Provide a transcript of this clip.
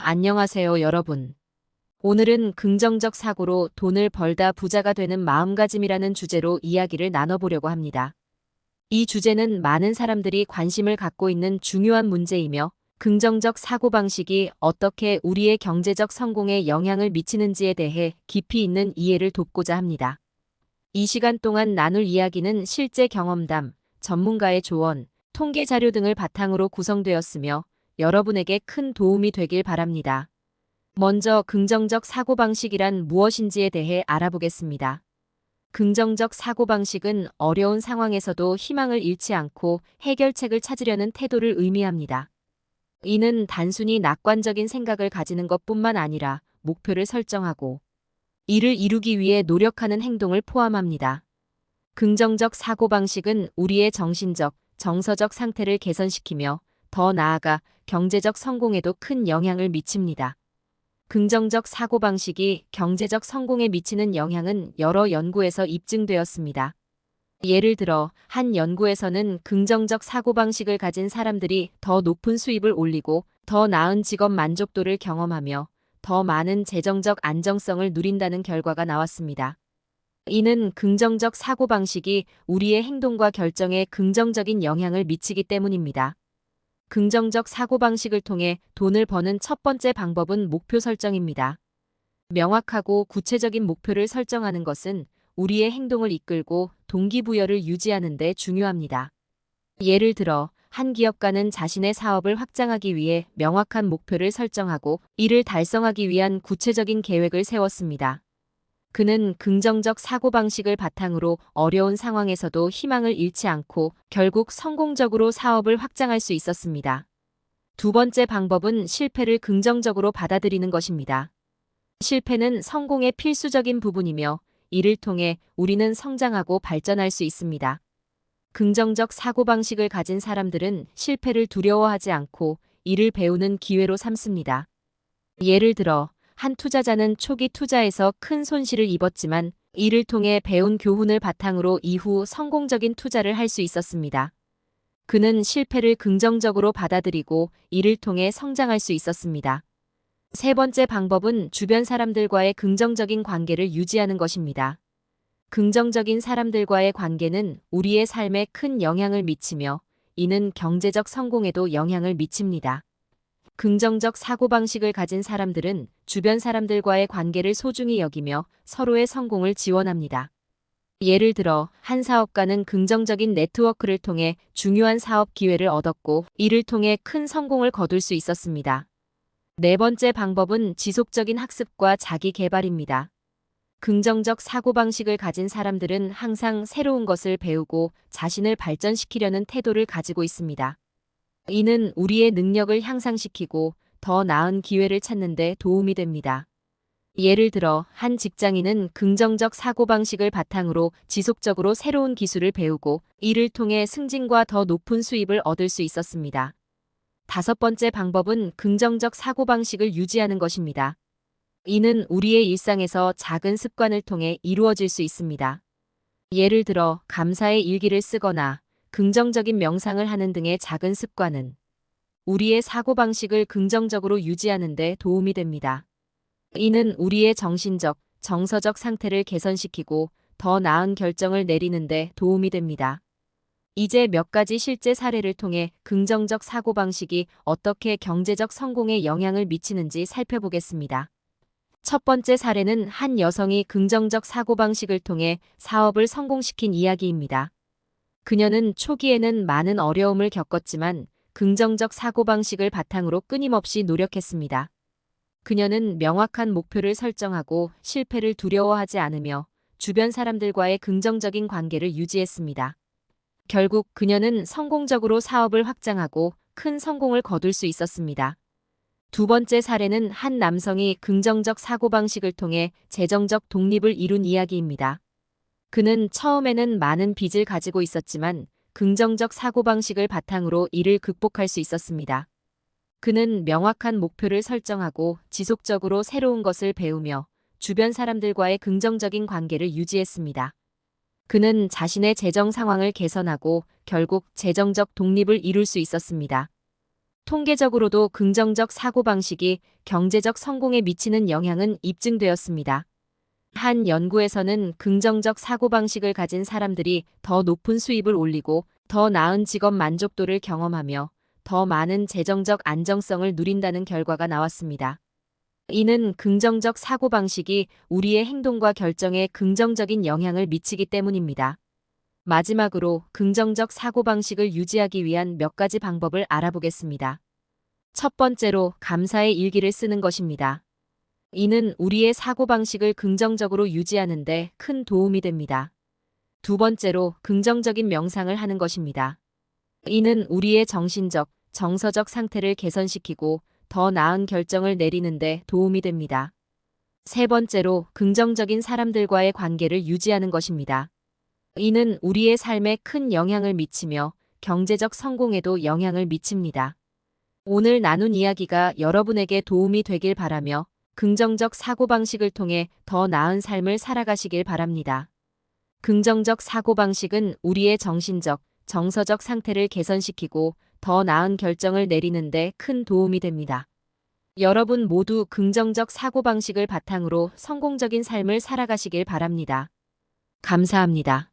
안녕하세요, 여러분. 오늘은 긍정적 사고로 돈을 벌다 부자가 되는 마음가짐이라는 주제로 이야기를 나눠보려고 합니다. 이 주제는 많은 사람들이 관심을 갖고 있는 중요한 문제이며 긍정적 사고방식이 어떻게 우리의 경제적 성공에 영향을 미치는지에 대해 깊이 있는 이해를 돕고자 합니다. 이 시간 동안 나눌 이야기는 실제 경험담, 전문가의 조언, 통계 자료 등을 바탕으로 구성되었으며 여러분에게 큰 도움이 되길 바랍니다. 먼저 긍정적 사고방식이란 무엇인지에 대해 알아보겠습니다. 긍정적 사고방식은 어려운 상황에서도 희망을 잃지 않고 해결책을 찾으려는 태도를 의미합니다. 이는 단순히 낙관적인 생각을 가지는 것뿐만 아니라 목표를 설정하고 이를 이루기 위해 노력하는 행동을 포함합니다. 긍정적 사고방식은 우리의 정신적, 정서적 상태를 개선시키며 더 나아가 경제적 성공에도 큰 영향을 미칩니다. 긍정적 사고방식이 경제적 성공에 미치는 영향은 여러 연구에서 입증되었습니다. 예를 들어, 한 연구에서는 긍정적 사고방식을 가진 사람들이 더 높은 수입을 올리고 더 나은 직업 만족도를 경험하며 더 많은 재정적 안정성을 누린다는 결과가 나왔습니다. 이는 긍정적 사고방식이 우리의 행동과 결정에 긍정적인 영향을 미치기 때문입니다. 긍정적 사고방식을 통해 돈을 버는 첫 번째 방법은 목표 설정입니다. 명확하고 구체적인 목표를 설정하는 것은 우리의 행동을 이끌고 동기부여를 유지하는 데 중요합니다. 예를 들어, 한 기업가는 자신의 사업을 확장하기 위해 명확한 목표를 설정하고 이를 달성하기 위한 구체적인 계획을 세웠습니다. 그는 긍정적 사고방식을 바탕으로 어려운 상황에서도 희망을 잃지 않고 결국 성공적으로 사업을 확장할 수 있었습니다. 두 번째 방법은 실패를 긍정적으로 받아들이는 것입니다. 실패는 성공의 필수적인 부분이며 이를 통해 우리는 성장하고 발전할 수 있습니다. 긍정적 사고방식을 가진 사람들은 실패를 두려워하지 않고 이를 배우는 기회로 삼습니다. 예를 들어, 한 투자자는 초기 투자에서 큰 손실을 입었지만 이를 통해 배운 교훈을 바탕으로 이후 성공적인 투자를 할 수 있었습니다. 그는 실패를 긍정적으로 받아들이고 이를 통해 성장할 수 있었습니다. 세 번째 방법은 주변 사람들과의 긍정적인 관계를 유지하는 것입니다. 긍정적인 사람들과의 관계는 우리의 삶에 큰 영향을 미치며 이는 경제적 성공에도 영향을 미칩니다. 긍정적 사고방식을 가진 사람들은 주변 사람들과의 관계를 소중히 여기며 서로의 성공을 지원합니다. 예를 들어, 한 사업가는 긍정적인 네트워크를 통해 중요한 사업 기회를 얻었고 이를 통해 큰 성공을 거둘 수 있었습니다. 네 번째 방법은 지속적인 학습과 자기 개발입니다. 긍정적 사고방식을 가진 사람들은 항상 새로운 것을 배우고 자신을 발전시키려는 태도를 가지고 있습니다. 이는 우리의 능력을 향상시키고 더 나은 기회를 찾는 데 도움이 됩니다. 예를 들어, 한 직장인은 긍정적 사고방식을 바탕으로 지속적으로 새로운 기술을 배우고 이를 통해 승진과 더 높은 수입을 얻을 수 있었습니다. 다섯 번째 방법은 긍정적 사고방식을 유지하는 것입니다. 이는 우리의 일상에서 작은 습관을 통해 이루어질 수 있습니다. 예를 들어, 감사의 일기를 쓰거나 긍정적인 명상을 하는 등의 작은 습관은 우리의 사고방식을 긍정적으로 유지하는 데 도움이 됩니다. 이는 우리의 정신적, 정서적 상태를 개선시키고 더 나은 결정을 내리는 데 도움이 됩니다. 이제 몇 가지 실제 사례를 통해 긍정적 사고방식이 어떻게 경제적 성공에 영향을 미치는지 살펴보겠습니다. 첫 번째 사례는 한 여성이 긍정적 사고방식을 통해 사업을 성공시킨 이야기입니다. 그녀는 초기에는 많은 어려움을 겪었지만 긍정적 사고방식을 바탕으로 끊임없이 노력했습니다. 그녀는 명확한 목표를 설정하고 실패를 두려워하지 않으며 주변 사람들과의 긍정적인 관계를 유지했습니다. 결국 그녀는 성공적으로 사업을 확장하고 큰 성공을 거둘 수 있었습니다. 두 번째 사례는 한 남성이 긍정적 사고방식을 통해 재정적 독립을 이룬 이야기입니다. 그는 처음에는 많은 빚을 가지고 있었지만 긍정적 사고방식을 바탕으로 이를 극복할 수 있었습니다. 그는 명확한 목표를 설정하고 지속적으로 새로운 것을 배우며 주변 사람들과의 긍정적인 관계를 유지했습니다. 그는 자신의 재정 상황을 개선하고 결국 재정적 독립을 이룰 수 있었습니다. 통계적으로도 긍정적 사고방식이 경제적 성공에 미치는 영향은 입증되었습니다. 한 연구에서는 긍정적 사고방식을 가진 사람들이 더 높은 수입을 올리고 더 나은 직업 만족도를 경험하며 더 많은 재정적 안정성을 누린다는 결과가 나왔습니다. 이는 긍정적 사고방식이 우리의 행동과 결정에 긍정적인 영향을 미치기 때문입니다. 마지막으로 긍정적 사고방식을 유지하기 위한 몇 가지 방법을 알아보겠습니다. 첫 번째로 감사의 일기를 쓰는 것입니다. 이는 우리의 사고방식을 긍정적으로 유지하는 데 큰 도움이 됩니다. 두 번째로 긍정적인 명상을 하는 것입니다. 이는 우리의 정신적, 정서적 상태를 개선시키고 더 나은 결정을 내리는 데 도움이 됩니다. 세 번째로 긍정적인 사람들과의 관계를 유지하는 것입니다. 이는 우리의 삶에 큰 영향을 미치며 경제적 성공에도 영향을 미칩니다. 오늘 나눈 이야기가 여러분에게 도움이 되길 바라며 긍정적 사고방식을 통해 더 나은 삶을 살아가시길 바랍니다. 긍정적 사고방식은 우리의 정신적, 정서적 상태를 개선시키고 더 나은 결정을 내리는 데 큰 도움이 됩니다. 여러분 모두 긍정적 사고방식을 바탕으로 성공적인 삶을 살아가시길 바랍니다. 감사합니다.